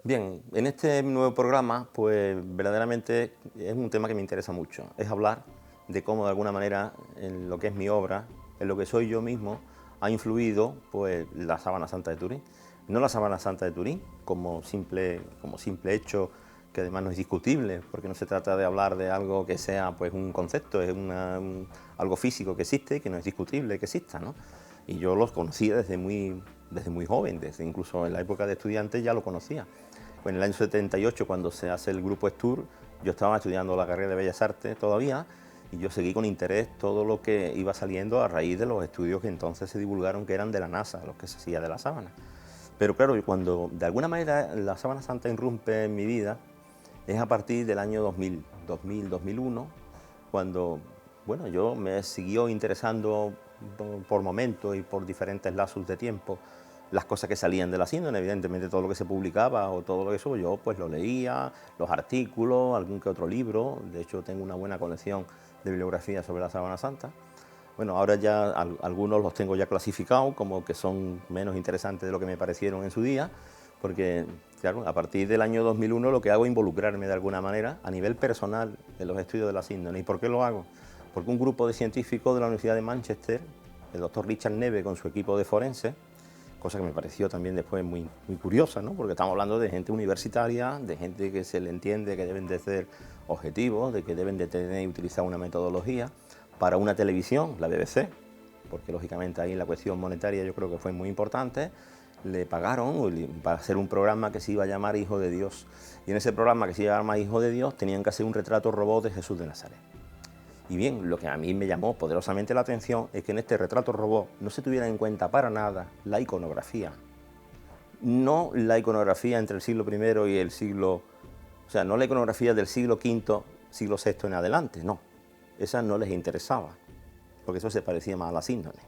Bien, en este nuevo programa, pues verdaderamente es un tema que me interesa mucho. Es hablar de cómo de alguna manera en lo que es mi obra, en lo que soy yo mismo, ha influido pues la Sábana Santa de Turín. No la Sábana Santa de Turín como simple hecho que además no es discutible, porque no se trata de hablar de algo que sea pues un concepto, es algo físico que existe y que no es discutible que exista, ¿no? Y yo los conocía desde muy joven, desde incluso en la época de estudiante ya lo conocía. Pues en el año 78, cuando se hace el grupo Stur, yo estaba estudiando la carrera de Bellas Artes todavía y yo seguí con interés todo lo que iba saliendo a raíz de los estudios que entonces se divulgaron que eran de la NASA, los que se hacía de la sábana. Pero claro, cuando de alguna manera la Sábana Santa irrumpe en mi vida, es a partir del año 2001, cuando bueno, yo me siguió interesando por momentos y por diferentes lazos de tiempo las cosas que salían de la síndrome, evidentemente todo lo que se publicaba o todo lo que eso, yo pues lo leía, los artículos, algún que otro libro, de hecho tengo una buena colección de bibliografía sobre la Sábana Santa. Bueno, ahora ya algunos los tengo ya clasificados como que son menos interesantes de lo que me parecieron en su día, porque claro, a partir del año 2001 lo que hago es involucrarme de alguna manera a nivel personal en los estudios de la síndrome. ¿Y por qué lo hago? Porque un grupo de científicos de la Universidad de Manchester, el doctor Richard Neve con su equipo de forense, cosa que me pareció también después muy curiosa, ¿no? Porque estamos hablando de gente universitaria, de gente que se le entiende que deben de ser objetivos, de que deben de tener y utilizar una metodología para una televisión, la BBC, porque lógicamente ahí la cuestión monetaria yo creo que fue muy importante. Le pagaron para hacer un programa que se iba a llamar Hijo de Dios, y en ese programa que se iba a llamar Hijo de Dios tenían que hacer un retrato robot de Jesús de Nazaret. Y bien, lo que a mí me llamó poderosamente la atención es que en este retrato robot no se tuviera en cuenta para nada la iconografía. No la iconografía entre el siglo I y el siglo... O sea, no la iconografía del siglo V, siglo VI en adelante, no. Esa no les interesaba, porque eso se parecía más a la síndrome.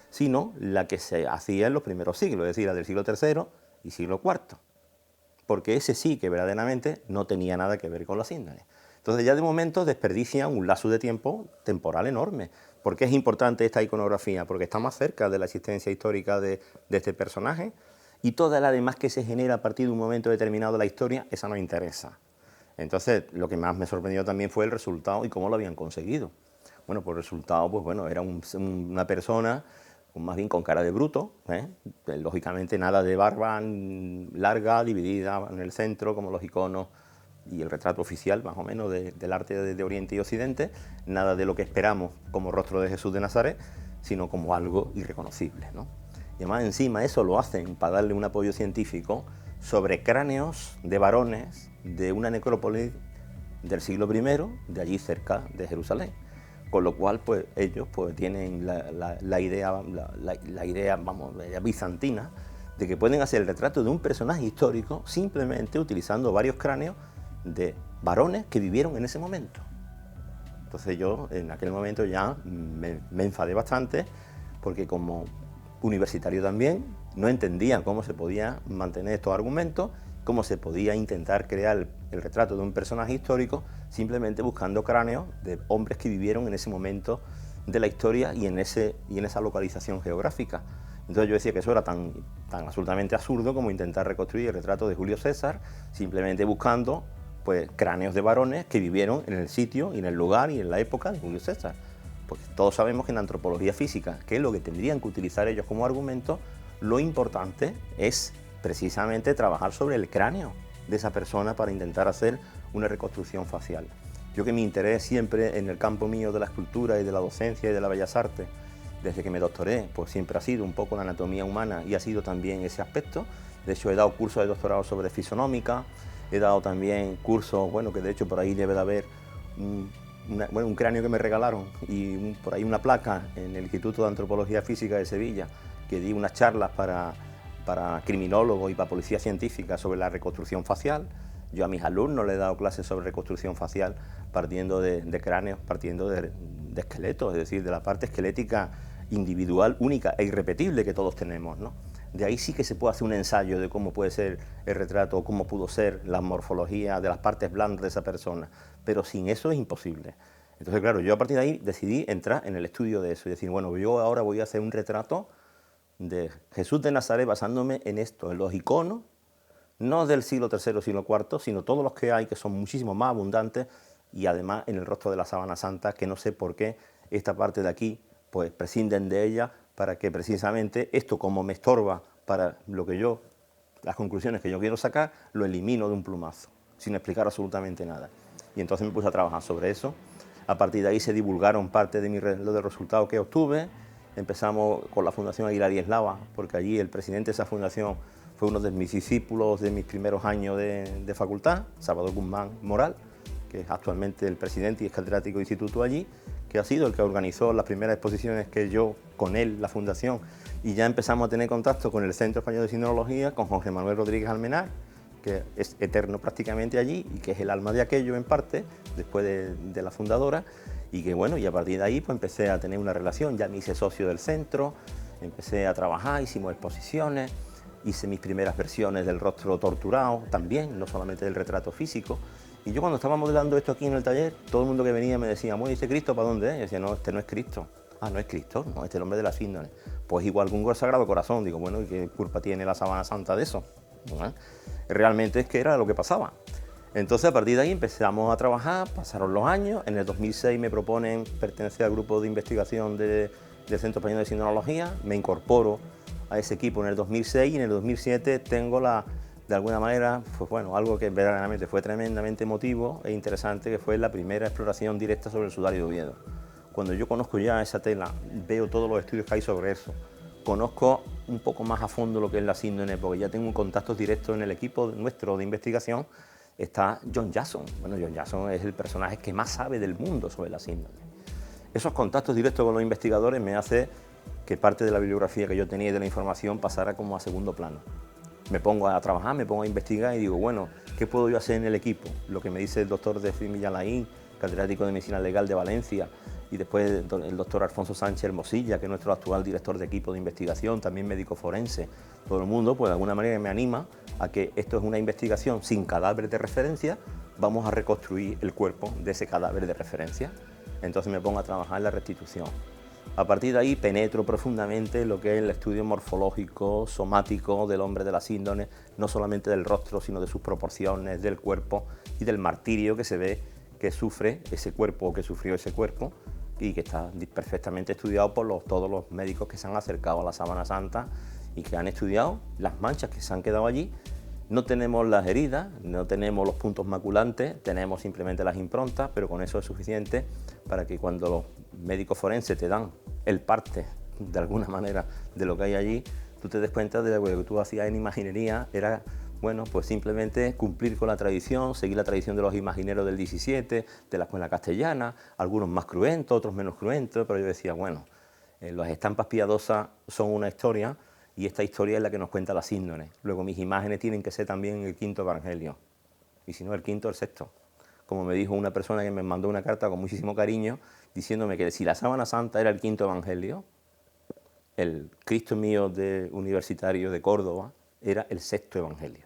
Sino la que se hacía en los primeros siglos, es decir, la del siglo III y siglo IV. Porque ese sí que verdaderamente no tenía nada que ver con la síndrome. Entonces ya de momento desperdician un lazo de tiempo temporal enorme. ¿Por qué es importante esta iconografía? Porque está más cerca de la existencia histórica de este personaje y toda la demás que se genera a partir de un momento determinado de la historia, esa no interesa. Entonces lo que más me sorprendió también fue el resultado y cómo lo habían conseguido. Bueno, pues el resultado, pues bueno, era una persona más bien con cara de bruto, ¿eh? Lógicamente nada de barba larga, dividida en el centro, como los iconos y el retrato oficial, más o menos, del arte de Oriente y Occidente, nada de lo que esperamos como rostro de Jesús de Nazaret, sino como algo irreconocible, ¿no? Y además encima eso lo hacen para darle un apoyo científico sobre cráneos de varones de una necrópolis del siglo I, de allí cerca de Jerusalén. Con lo cual, pues ellos pues, tienen la idea bizantina de que pueden hacer el retrato de un personaje histórico simplemente utilizando varios cráneos de varones que vivieron en ese momento. Entonces yo en aquel momento ya me enfadé bastante porque como universitario también no entendía cómo se podía mantener estos argumentos, cómo se podía intentar crear el retrato de un personaje histórico simplemente buscando cráneos de hombres que vivieron en ese momento de la historia y en esa localización geográfica. Entonces yo decía que eso era tan absolutamente absurdo como intentar reconstruir el retrato de Julio César simplemente buscando pues, cráneos de varones que vivieron en el sitio y en el lugar y en la época de Julio César. Porque todos sabemos que en antropología física, que es lo que tendrían que utilizar ellos como argumento, lo importante es precisamente trabajar sobre el cráneo de esa persona para intentar hacer una reconstrucción facial. Yo que mi interés siempre en el campo mío de la escultura y de la docencia y de las bellas artes, desde que me doctoré, pues siempre ha sido un poco la anatomía humana y ha sido también ese aspecto. De hecho, he dado cursos de doctorado sobre fisonómica, he dado también cursos, bueno, que de hecho por ahí debe de haber un cráneo que me regalaron y por ahí una placa en el Instituto de Antropología Física de Sevilla, que di unas charlas para criminólogos y para policía científica sobre la reconstrucción facial. Yo a mis alumnos les he dado clases sobre reconstrucción facial partiendo de cráneos, partiendo de esqueletos, es decir, de la parte esquelética individual, única e irrepetible que todos tenemos, ¿no? De ahí sí que se puede hacer un ensayo de cómo puede ser el retrato, cómo pudo ser la morfología de las partes blandas de esa persona, pero sin eso es imposible. Entonces, claro, yo a partir de ahí decidí entrar en el estudio de eso y decir, bueno, yo ahora voy a hacer un retrato de Jesús de Nazaret basándome en esto, en los iconos no del siglo III, siglo IV, sino todos los que hay, que son muchísimo más abundantes, y además en el rostro de la sábana santa, que no sé por qué esta parte de aquí, pues prescinden de ella, para que precisamente esto, como me estorba para lo que yo, las conclusiones que yo quiero sacar, lo elimino de un plumazo, sin explicar absolutamente nada. Y entonces me puse a trabajar sobre eso. A partir de ahí se divulgaron parte de los resultados que obtuve. Empezamos con la Fundación Aguilar y Eslava, porque allí el presidente de esa fundación fue uno de mis discípulos de mis primeros años de facultad, Salvador Guzmán Moral, que es actualmente el presidente y es catedrático de instituto allí, que ha sido el que organizó las primeras exposiciones que yo, con él, la fundación, y ya empezamos a tener contacto con el Centro Español de Sinología, con Jorge Manuel Rodríguez Almenar, que es eterno prácticamente allí y que es el alma de aquello en parte, después de la fundadora, y que bueno, y a partir de ahí pues empecé a tener una relación, ya me hice socio del centro, empecé a trabajar, hicimos exposiciones, hice mis primeras versiones del rostro torturado también, no solamente del retrato físico. Y yo cuando estaba modelando esto aquí en el taller, todo el mundo que venía me decía, bueno, ¿y este Cristo para dónde es? Y yo decía, no, este no es Cristo. Ah, no es Cristo, no, este es el hombre de las síndones. Pues igual que un Sagrado Corazón, digo, bueno, ¿y qué culpa tiene la sábana santa de eso? Bueno, realmente es que era lo que pasaba. Entonces a partir de ahí empezamos a trabajar, pasaron los años, en el 2006 me proponen pertenecer al grupo de investigación del Centro Español de Sinología, me incorporo a ese equipo en el 2006 y en el 2007 tengo de alguna manera, pues bueno, algo que verdaderamente fue tremendamente emotivo e interesante, que fue la primera exploración directa sobre el sudario de Oviedo. Cuando yo conozco ya esa tela, veo todos los estudios que hay sobre eso, conozco un poco más a fondo lo que es la síndrome, porque ya tengo un contacto directo en el equipo nuestro de investigación, está John Jackson. Bueno, John Jackson es el personaje que más sabe del mundo sobre la síndrome. Esos contactos directos con los investigadores me hace que parte de la bibliografía que yo tenía y de la información pasara como a segundo plano. Me pongo a trabajar, me pongo a investigar y digo, bueno, ¿qué puedo yo hacer en el equipo? Lo que me dice el doctor Delfín Villalaín, catedrático de Medicina Legal de Valencia, y después el doctor Alfonso Sánchez Hermosilla, que es nuestro actual director de equipo de investigación, también médico forense. Todo el mundo, pues de alguna manera me anima a que esto es una investigación sin cadáver de referencia, vamos a reconstruir el cuerpo de ese cadáver de referencia. Entonces me pongo a trabajar en la restitución. A partir de ahí penetro profundamente en lo que es el estudio morfológico, somático del hombre de la síndrome, no solamente del rostro, sino de sus proporciones, del cuerpo y del martirio que se ve que sufre ese cuerpo o que sufrió ese cuerpo y que está perfectamente estudiado por todos los médicos que se han acercado a la sábana santa y que han estudiado las manchas que se han quedado allí. No tenemos las heridas, no tenemos los puntos maculantes, tenemos simplemente las improntas, pero con eso es suficiente para que cuando los médicos forenses te dan el parte, de alguna manera, de lo que hay allí, tú te des cuenta de que lo que tú hacías en imaginería era, bueno, pues simplemente cumplir con la tradición, seguir la tradición de los imagineros del 17, de la escuela castellana, algunos más cruentos, otros menos cruentos, pero yo decía, bueno, las estampas piadosas son una historia, y esta historia es la que nos cuenta la síndrome. Luego mis imágenes tienen que ser también el quinto evangelio, y si no el quinto, el sexto. Como me dijo una persona que me mandó una carta con muchísimo cariño, diciéndome que si la sábana santa era el quinto evangelio, el Cristo mío de universitario de Córdoba era el sexto evangelio.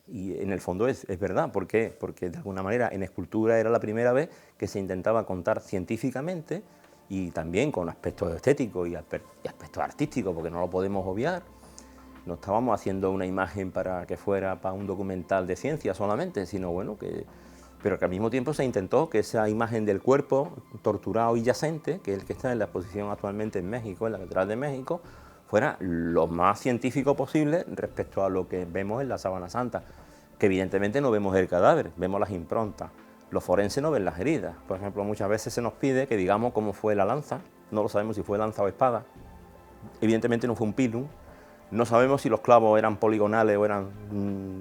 Y en el fondo es verdad, ¿por qué? Porque de alguna manera en escultura era la primera vez que se intentaba contar científicamente y también con aspectos estéticos y aspectos artísticos, porque no lo podemos obviar. No estábamos haciendo una imagen para que fuera para un documental de ciencia solamente, sino bueno, pero que al mismo tiempo se intentó que esa imagen del cuerpo torturado y yacente, que es el que está en la exposición actualmente en México, en la Catedral de México, fuera lo más científico posible respecto a lo que vemos en la sábana santa, que evidentemente no vemos el cadáver, vemos las improntas. Los forenses no ven las heridas. Por ejemplo, muchas veces se nos pide que digamos cómo fue la lanza, no lo sabemos si fue lanza o espada, evidentemente no fue un pilum, no sabemos si los clavos eran poligonales o eran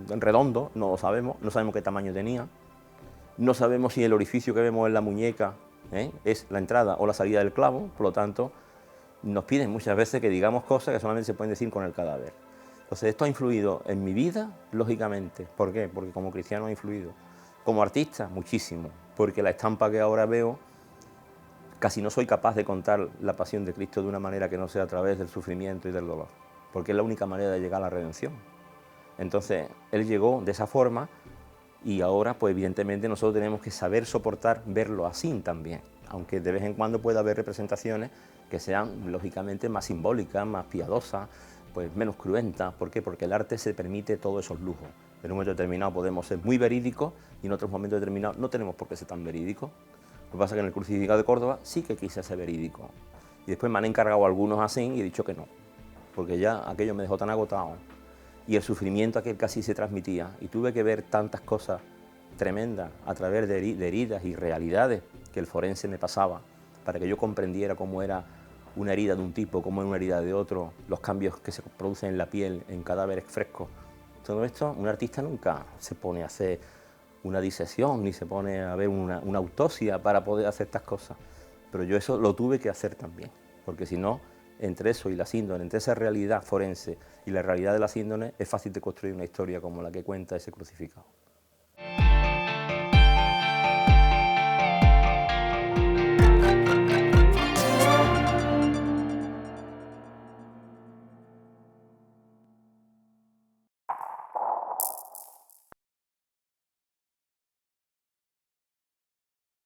redondos, no lo sabemos, no sabemos qué tamaño tenía, no sabemos si el orificio que vemos en la muñeca es la entrada o la salida del clavo, por lo tanto, nos piden muchas veces que digamos cosas que solamente se pueden decir con el cadáver. Entonces esto ha influido en mi vida, lógicamente. ¿Por qué? Porque como cristiano ha influido. Como artista, muchísimo, porque la estampa que ahora veo, casi no soy capaz de contar la pasión de Cristo de una manera que no sea a través del sufrimiento y del dolor, porque es la única manera de llegar a la redención. Entonces, Él llegó de esa forma y ahora, pues evidentemente nosotros tenemos que saber soportar verlo así también, aunque de vez en cuando pueda haber representaciones que sean, lógicamente, más simbólicas, más piadosas, pues menos cruenta. ¿Por qué? Porque el arte se permite todos esos lujos. En un momento determinado podemos ser muy verídicos y en otros momentos determinados no tenemos por qué ser tan verídicos. Lo que pasa es que en el Crucificado de Córdoba sí que quise ser verídico. Y después me han encargado algunos así y he dicho que no, porque ya aquello me dejó tan agotado y el sufrimiento aquel casi se transmitía y tuve que ver tantas cosas tremendas a través de heridas y realidades que el forense me pasaba para que yo comprendiera cómo era una herida de un tipo, cómo era una herida de otro, los cambios que se producen en la piel, en cadáveres frescos. Todo esto, un artista nunca se pone a hacer una disección ni se pone a ver una autopsia para poder hacer estas cosas. Pero yo eso lo tuve que hacer también, porque si no, entre eso y la síndrome, entre esa realidad forense y la realidad de la síndrome, es fácil de construir una historia como la que cuenta ese Crucificado.